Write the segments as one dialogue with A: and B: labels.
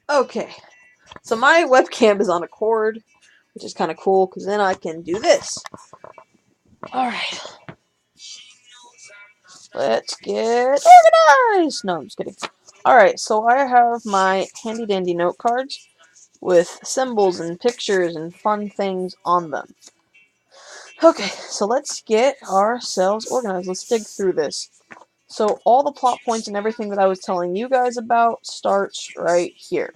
A: Okay, so my webcam is on a cord, which is kind of cool, because then I can do this. Alright. Let's get organized! No, I'm just kidding. Alright, so I have my handy-dandy note cards with symbols and pictures and fun things on them. Okay, so let's get ourselves organized. Let's dig through this. So all the plot points and everything that I was telling you guys about starts right here.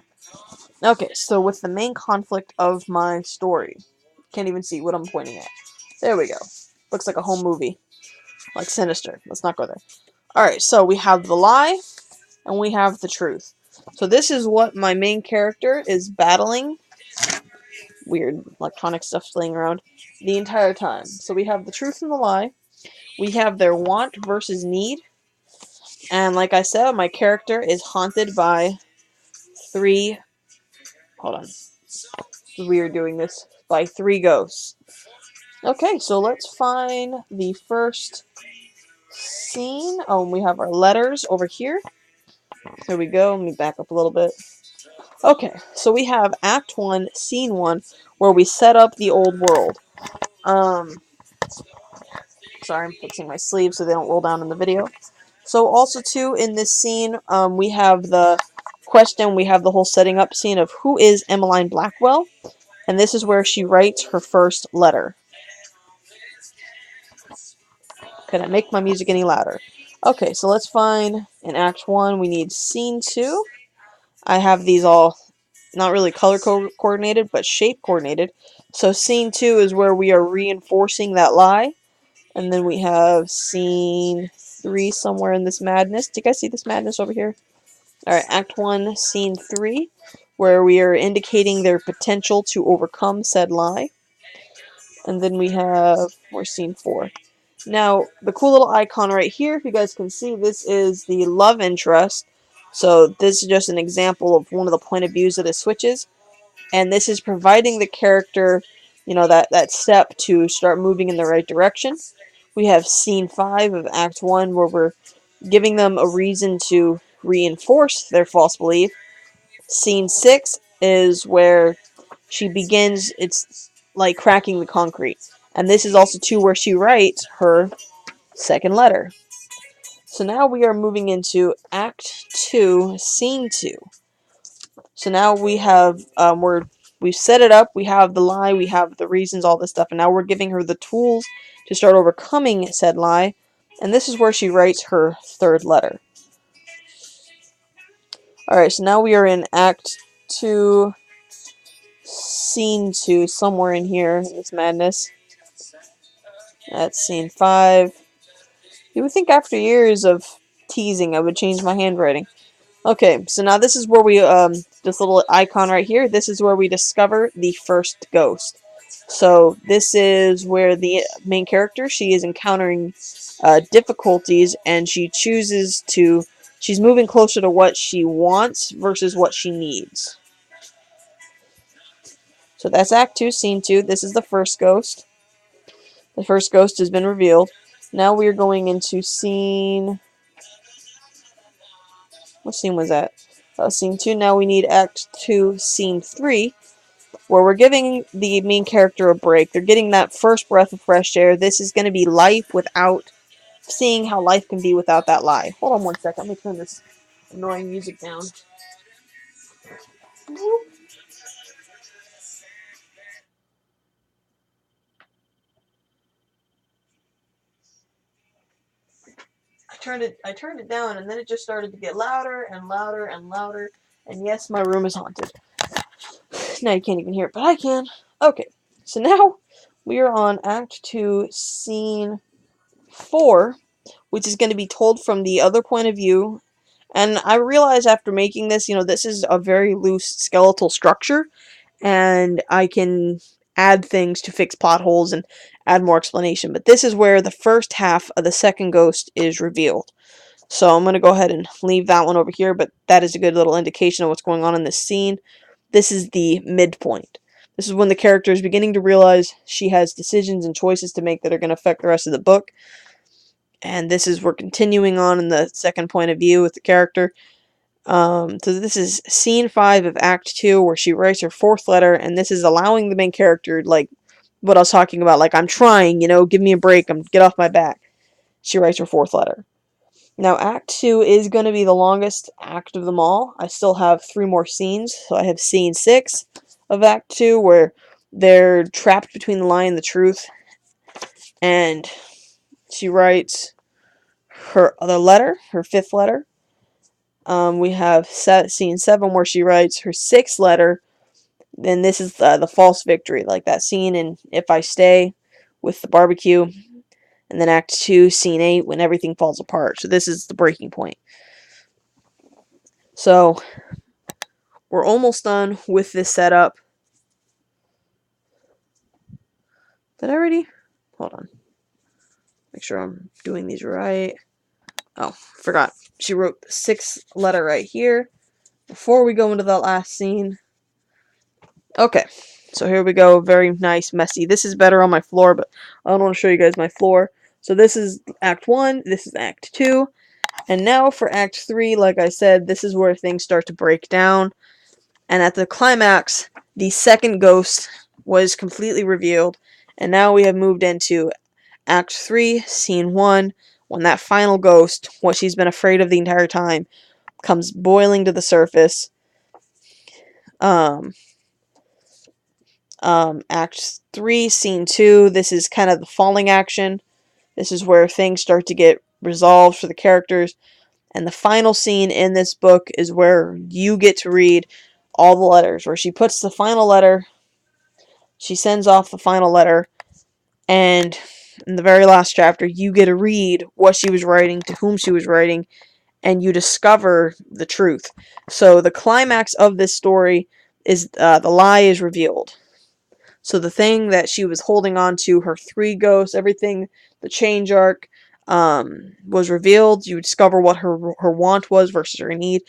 A: Okay, so with the main conflict of my story. Can't even see what I'm pointing at. There we go. Looks like a home movie. Like Sinister. Let's not go there. Alright, so we have the lie, and we have the truth. So this is what my main character is battling. Weird electronic stuff laying around. The entire time. So we have the truth and the lie. We have their want versus need. And like I said, my character is haunted by three... Hold on. It's weird doing this. By three ghosts. Okay, so let's find the first scene. Oh, and we have our letters over here. There we go. Let me back up a little bit. Okay, so we have Act 1, Scene 1, where we set up the old world. Sorry, I'm fixing my sleeves so they don't roll down in the video. So also, too, in this scene, we have the question, we have the whole setting up scene of who is Emmeline Blackwell, and this is where she writes her first letter. Can I make my music any louder? Okay, so let's find in Act 1, we need Scene 2. I have these all not really color coordinated, but shape coordinated. So Scene 2 is where we are reinforcing that lie. And then we have Scene 3 somewhere in this madness. Do you guys see this madness over here? Alright, Act 1, Scene 3, where we are indicating their potential to overcome said lie. And then we have more Scene 4. Now, the cool little icon right here, if you guys can see, this is the love interest. So this is just an example of one of the point of views that it switches. And this is providing the character, you know, that step to start moving in the right direction. We have Scene 5 of Act 1, where we're giving them a reason to reinforce their false belief. Scene 6 is where she begins, it's like cracking the concrete. And this is also, too, where she writes her second letter. So now we are moving into Act 2, Scene 2. So now we have, we've set it up, we have the lie, we have the reasons, all this stuff, and now we're giving her the tools to start overcoming said lie, and this is where she writes her third letter. Alright, so now we are in Act 2, Scene 2, somewhere in here, in this madness. That's Scene 5. You would think after years of teasing I would change my handwriting. Okay, so now this is where we, this little icon right here, this is where we discover the first ghost. So this is where the main character, she is encountering difficulties, and she chooses to, she's moving closer to what she wants versus what she needs. So that's Act 2, Scene 2. This is the first ghost. The first ghost has been revealed. Now we are going into Scene... What scene was that? Scene 2. Now we need Act 2, Scene 3, where we're giving the main character a break. They're getting that first breath of fresh air. This is going to be life without... seeing how life can be without that lie. Hold on one second. Let me turn this annoying music down. I turned it down, and then it just started to get louder and louder and louder. And yes, my room is haunted. Now you can't even hear it, but I can. Okay, so now we are on Act 2, Scene 4, which is going to be told from the other point of view. And I realize after making this, you know, this is a very loose skeletal structure, and I can add things to fix plot holes and add more explanation. But this is where the first half of the second ghost is revealed. So I'm going to go ahead and leave that one over here, but that is a good little indication of what's going on in this scene. This is the midpoint. This is when the character is beginning to realize she has decisions and choices to make that are going to affect the rest of the book. And this is, we're continuing on in the second point of view with the character. So this is scene 5 of Act 2, where she writes her 4th letter, and this is allowing the main character, like what I was talking about, like, I'm trying, give me a break, get off my back. She writes her 4th letter. Now, Act 2 is going to be the longest act of them all. I still have 3 more scenes, so I have scene 6 of Act 2, where they're trapped between the lie and the truth, and she writes her other letter, her 5th letter. We have scene 7 where she writes her 6th letter. Then this is the false victory, like that scene in If I Stay with the barbecue. And then Act 2, scene 8, when everything falls apart. So this is the breaking point. So we're almost done with this setup. Did I already? Hold on. Make sure I'm doing these right. Oh, forgot. She wrote the 6th letter right here. Before we go into that last scene. Okay, so here we go. Very nice, messy. This is better on my floor, but I don't want to show you guys my floor. So this is Act 1, this is Act 2, and now for Act 3, like I said, this is where things start to break down. And at the climax, the second ghost was completely revealed, and now we have moved into Act 3, Scene 1, when that final ghost, what she's been afraid of the entire time, comes boiling to the surface. Act 3, Scene 2, this is kind of the falling action. This is where things start to get resolved for the characters. And the final scene in this book is where you get to read all the letters, where she puts the final letter, she sends off the final letter, and in the very last chapter, you get to read what she was writing, to whom she was writing, and you discover the truth. So the climax of this story is the lie is revealed. So the thing that she was holding on to, her 3 ghosts, everything, the change arc, was revealed. You discover what her want was versus her need.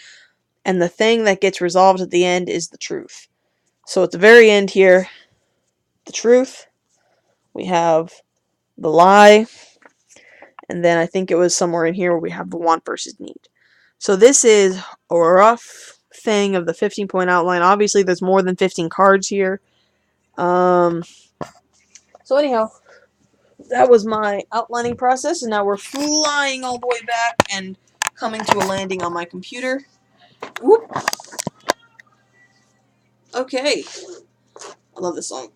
A: And the thing that gets resolved at the end is the truth. So at the very end here, the truth, we have the lie, and then I think it was somewhere in here where we have the want versus need. So this is a rough thing of the 15-point outline. Obviously, there's more than 15 cards here. So anyhow, that was my outlining process, and now we're flying all the way back and coming to a landing on my computer. Whoop. Okay. I love this song.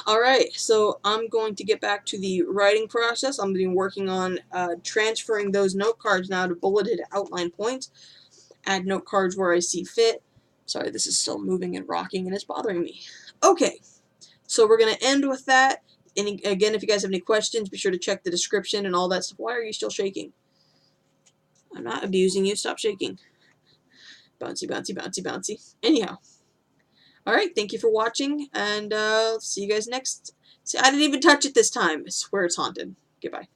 A: Alright, so I'm going to get back to the writing process. I'm going to be working on transferring those note cards now to bulleted outline points. Add note cards where I see fit. Sorry, this is still moving and rocking and it's bothering me. Okay, so we're going to end with that. And again, if you guys have any questions, be sure to check the description and all that stuff. Why are you still shaking? I'm not abusing you. Stop shaking. Bouncy, bouncy, bouncy, bouncy. Anyhow. Alright, thank you for watching, and see you guys next. See, I didn't even touch it this time. I swear it's haunted. Goodbye.